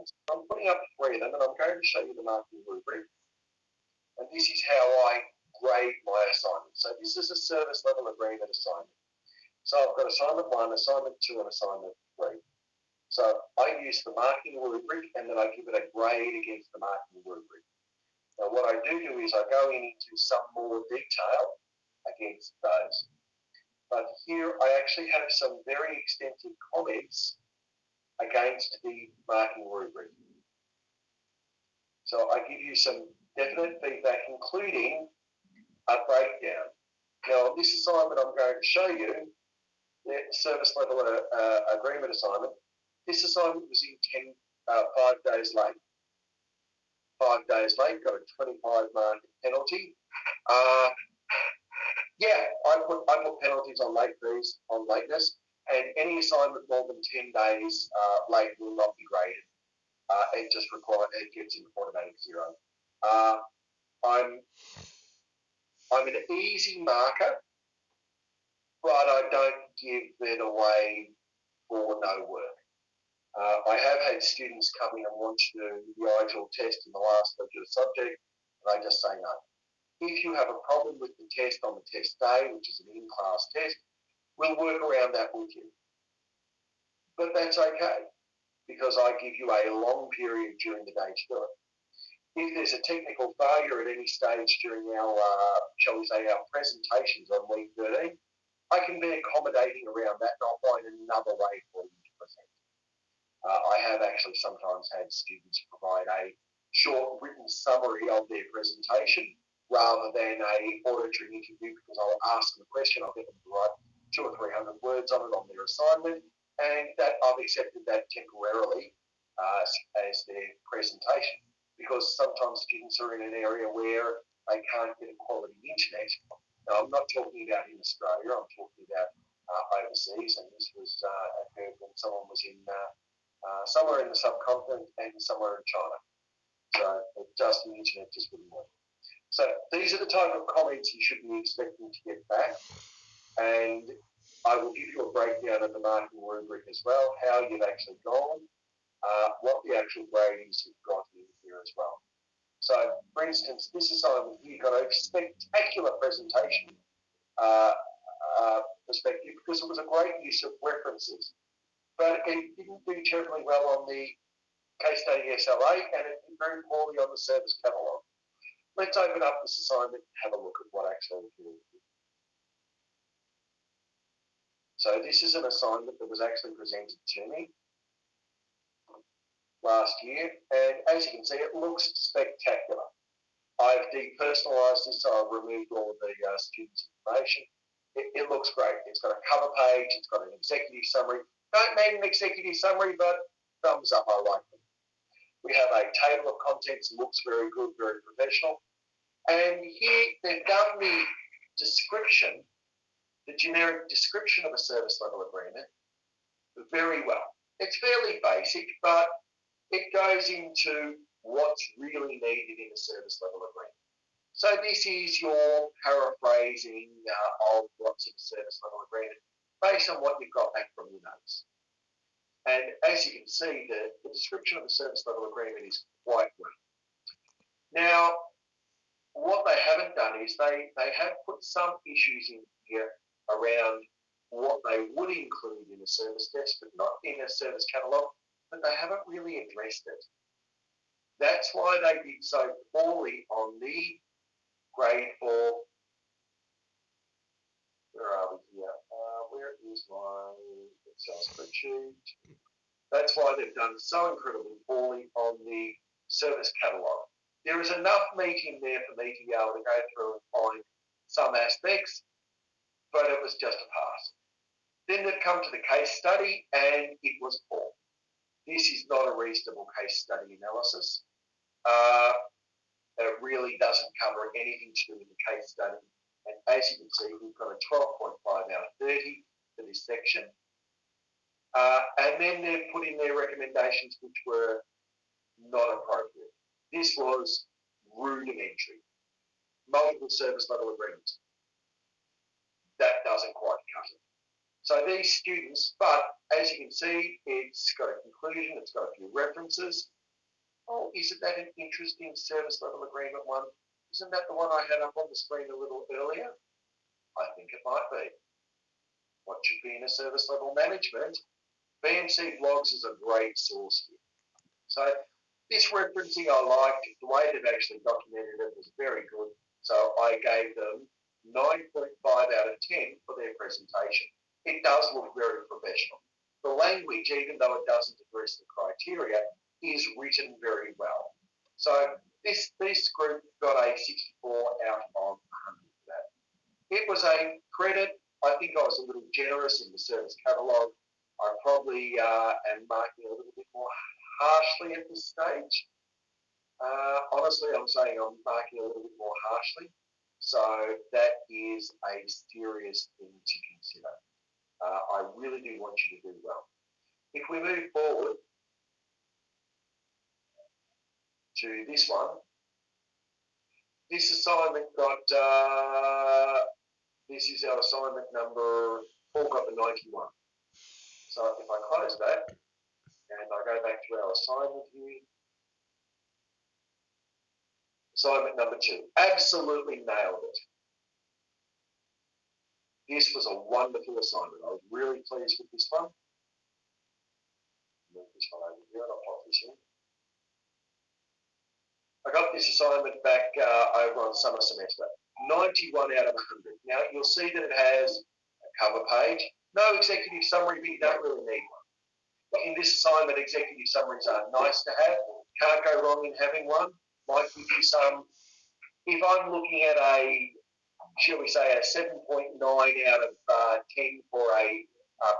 assignments. I'm putting up 3 of them, and I'm going to show you the marking rubric. And this is how I grade my assignments. So this is a service level agreement assignment. So I've got assignment 1, assignment 2, and assignment 3. So I use the marking rubric, and then I give it a grade against the marking rubric. Now what I do is I go into some more detail against those. But here I actually have some very extensive comments against the marking rubric. So I give you some definite feedback, including a breakdown. Now, on this assignment, I'm going to show you the service level agreement assignment. This assignment was in 5 days late. 5 days late, got a 25 mark penalty. Yeah, I put penalties on late fees, on lateness, and any assignment more than 10 days late will not be graded. It just it gets an automatic 0. I'm an easy marker, but I don't give it away for no work. I have had students come in and want to do the IGEL test in the last subject, and I just say no. If you have a problem with the test on the test day, which is an in-class test, we'll work around that with you. But that's okay, because I give you a long period during the day to do it. If there's a technical failure at any stage during our, shall we say, our presentations on week 13, I can be accommodating around that, and I'll find another way for you to present. I have actually sometimes had students provide a short written summary of their presentation rather than a auditory interview, because I'll ask them a question, I'll get them to write 200 or 300 words on it on their assignment, and that I've accepted that temporarily as their presentation, because sometimes students are in an area where they can't get a quality internet. Now, I'm not talking about in Australia, I'm talking about overseas, and this was occurred when someone was in somewhere in the subcontinent and somewhere in China. So just the internet just wouldn't work. So these are the type of comments you should be expecting to get back, and I will give you a breakdown of the marking rubric as well, how you've actually gone, what the actual gradings you've got in here as well. So, for instance, this assignment here got a spectacular presentation perspective, because it was a great use of references, but it didn't do terribly well on the case study SLA, and it did very poorly on the service catalogue. Let's open up this assignment and have a look at what actually occurred. So this is an assignment that was actually presented to me last year, and as you can see, it looks spectacular. I've depersonalised this, so I've removed all of the students' information. It looks great. It's got a cover page, it's got an executive summary. Don't need an executive summary, but thumbs up, I like them. We have a table of contents, looks very good, very professional. And here they've done the description, the generic description of a service level agreement very well. It's fairly basic, but it goes into what's really needed in a service level agreement. So this is your paraphrasing of what's in a service level agreement based on what you've got back from your notes. And as you can see, the description of a service level agreement is quite well. Now, what they haven't done is they have put some issues in here around what they would include in a service desk, but not in a service catalogue, but they haven't really addressed it. That's why they did so poorly on the grade for, where are we here? Where is my Excel spreadsheet? That's why they've done so incredibly poorly on the service catalogue. There is enough meat in there for me to be able to go through and find some aspects, but it was just a pass. Then they've come to the case study, and it was poor. This is not a reasonable case study analysis. It really doesn't cover anything to do with the case study. And as you can see, we've got a 12.5 out of 30 for this section. And then they've put in their recommendations, which were not appropriate. This was rudimentary. Multiple service level agreements. That doesn't quite cut it. So these students, but as you can see, it's got a conclusion, it's got a few references. Oh, isn't that an interesting service level agreement one? Isn't that the one I had up on the screen a little earlier? I think it might be. What should be in a service level management? BMC blogs is a great source here. So this referencing I liked, the way they've actually documented it was very good. So I gave them 9.5 out of 10 for their presentation. It does look very professional. The language, even though it doesn't address the criteria, is written very well. So this group got a 64 out of 100 for that. It was a credit. I think I was a little generous in the service catalogue. I probably am marking a little bit more harshly at this stage. Honestly, I'm saying I'm marking a little bit more harshly. So that is a serious thing to consider. I really do want you to do well. If we move forward to this one, this assignment got, this is our assignment number, Paul got the 91. So if I close that and I go back to our assignment here, assignment number 2, absolutely nailed it. This was a wonderful assignment. I was really pleased with this one. Move this one over here and I'll pop this in. I got this assignment back over on summer semester. 91 out of 100. Now you'll see that it has a cover page, no executive summary, but you don't really need one. But in this assignment, executive summaries are nice to have. Can't go wrong in having one. Might give you some. If I'm looking at a, shall we say, a 7.9 out of 10 for a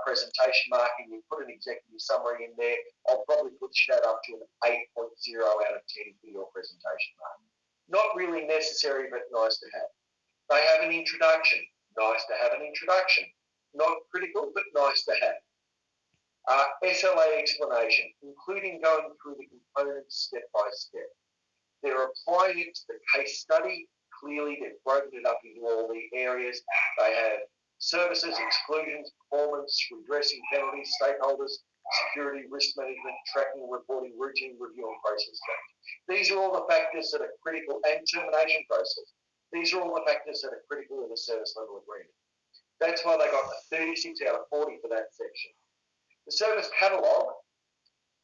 presentation marking, you put an executive summary in there, I'll probably push that up to an 8.0 out of 10 for your presentation mark. Not really necessary, but nice to have. They have an introduction. Nice to have an introduction. Not critical, but nice to have. SLA explanation, including going through the components step by step. They're applying it to the case study. Clearly, they've broken it up into all the areas. They have services, exclusions, performance, redressing penalties, stakeholders, security, risk management, tracking, reporting, routine review, and process change. These are all the factors that are critical, and termination process. These are all the factors that are critical in a service level agreement. That's why they got a 36 out of 40 for that section. The service catalogue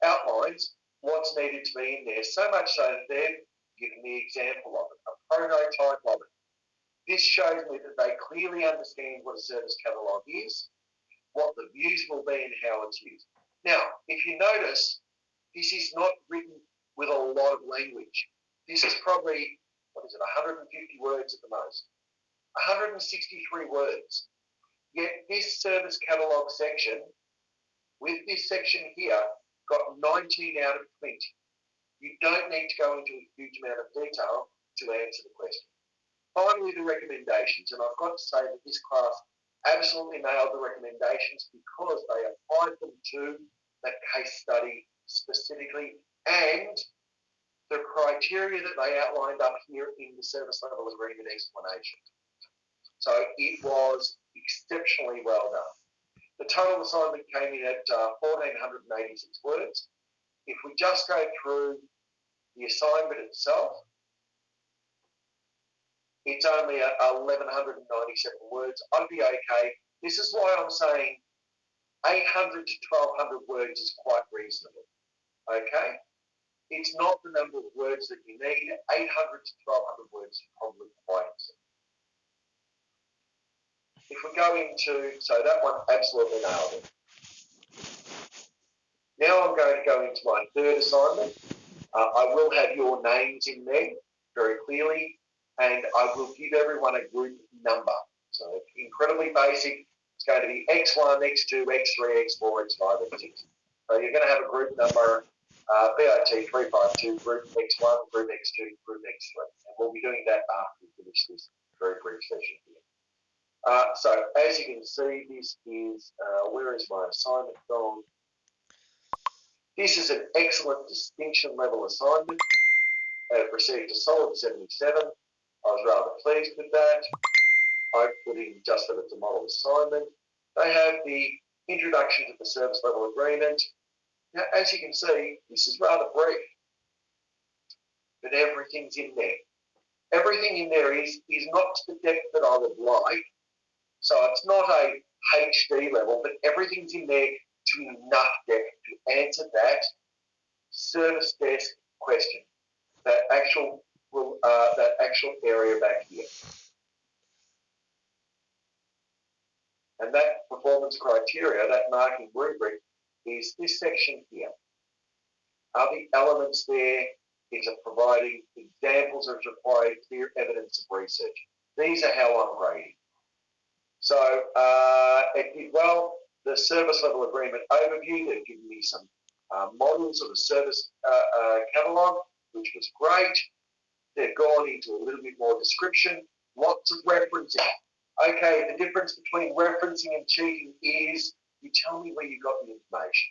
outlines what's needed to be in there, so much so that they've given the example of it, a prototype of it. This shows me that they clearly understand what a service catalogue is, what the views will be, and how it's used. Now, if you notice, this is not written with a lot of language. This is probably, 150 words at the most. 163 words. Yet this service catalogue section, with this section here, got 19 out of 20. You don't need to go into a huge amount of detail to answer the question. Finally, the recommendations, and I've got to say that this class absolutely nailed the recommendations because they applied them to the case study specifically and the criteria that they outlined up here in the service level agreement explanation. So it was exceptionally well done. The total assignment came in at 1,486 words. If we just go through the assignment itself, it's only 1,197 words. I'd be okay. This is why I'm saying 800 to 1,200 words is quite reasonable. Okay? It's not the number of words that you need. 800 to 1,200 words is probably quite acceptable. If we go into, so that one absolutely nailed it. Now I'm going to go into my third assignment. I will have your names in there very clearly, and I will give everyone a group number. So incredibly basic. It's going to be X1, X2, X3, X4, X5, X6. So you're going to have a group number, BIT 352, group X1, group X2, group X3. And we'll be doing that after we finish this very brief session here. So as you can see, this is, where is my assignment gone? This is an excellent distinction level assignment. It received a solid 77. I was rather pleased with that. I put in just that it's a model assignment. They have the introduction to the service level agreement. Now, as you can see, this is rather brief, but everything's in there. Everything in there is not to the depth that I would like. So it's not a HD level, but everything's in there to enough depth to answer that service desk question, that actual area back here. And that performance criteria, that marking rubric, is this section here. Are the elements there? Is it providing examples of required clear evidence of research? These are how I'm grading. So it did well. The service level agreement overview, they've given me some models of the service catalogue, which was great. They've gone into a little bit more description, lots of referencing. Okay, the difference between referencing and cheating is you tell me where you got the information.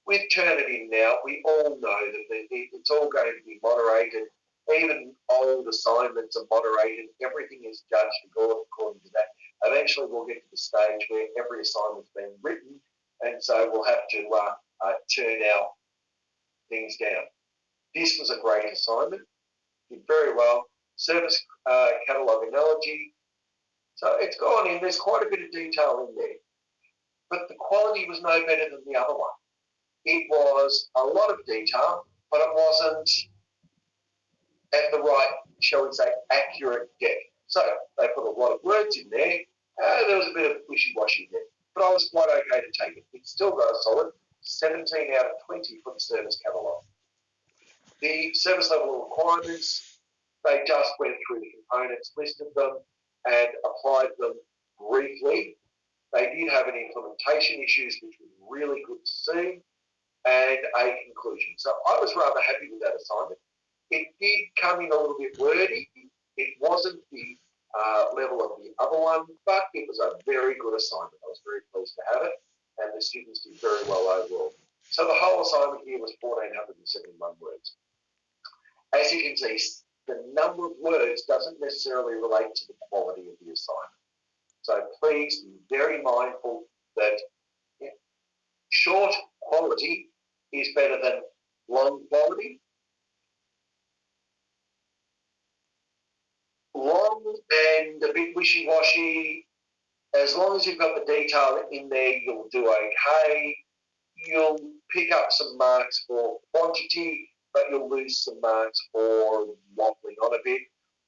With Turnitin now, we all know that it's all going to be moderated. Even old assignments are moderated. Everything is judged according to that. Eventually, we'll get to the stage where every assignment's been written, and so we'll have to turn our things down. This was a great assignment. Did very well. Service catalogue analogy. So it's gone in. There's quite a bit of detail in there. But the quality was no better than the other one. It was a lot of detail, but it wasn't at the right, shall we say, accurate depth. So they put a lot of words in there. There was a bit of wishy-washy there, but I was quite okay to take it. It still got a solid 17 out of 20 for the service catalogue. The service level requirements, they just went through the components, listed them, and applied them briefly. They did have an implementation issues, which was really good to see, and a conclusion. So I was rather happy with that assignment. It did come in a little bit wordy. It wasn't the level of the other one, but it was a very good assignment. I was very pleased to have it, and the students did very well overall. So the whole assignment here was 1,471 words. As you can see, the number of words doesn't necessarily relate to the quality of the assignment. So please be very mindful that short quality is better than long quality. Long and a bit wishy-washy, as long as you've got the detail in there, you'll do okay. You'll pick up some marks for quantity, but you'll lose some marks for waffling on a bit.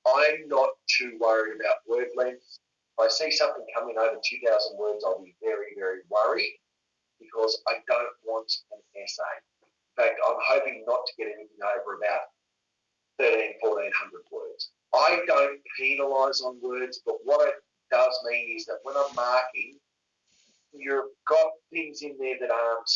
I'm not too worried about word length. If I see something coming over 2,000 words, I'll be very, very worried because I don't want an essay. In fact, I'm hoping not to get anything over about 1,400 words. I don't penalise on words, but what it does mean is that when I'm marking, you've got things in there that aren't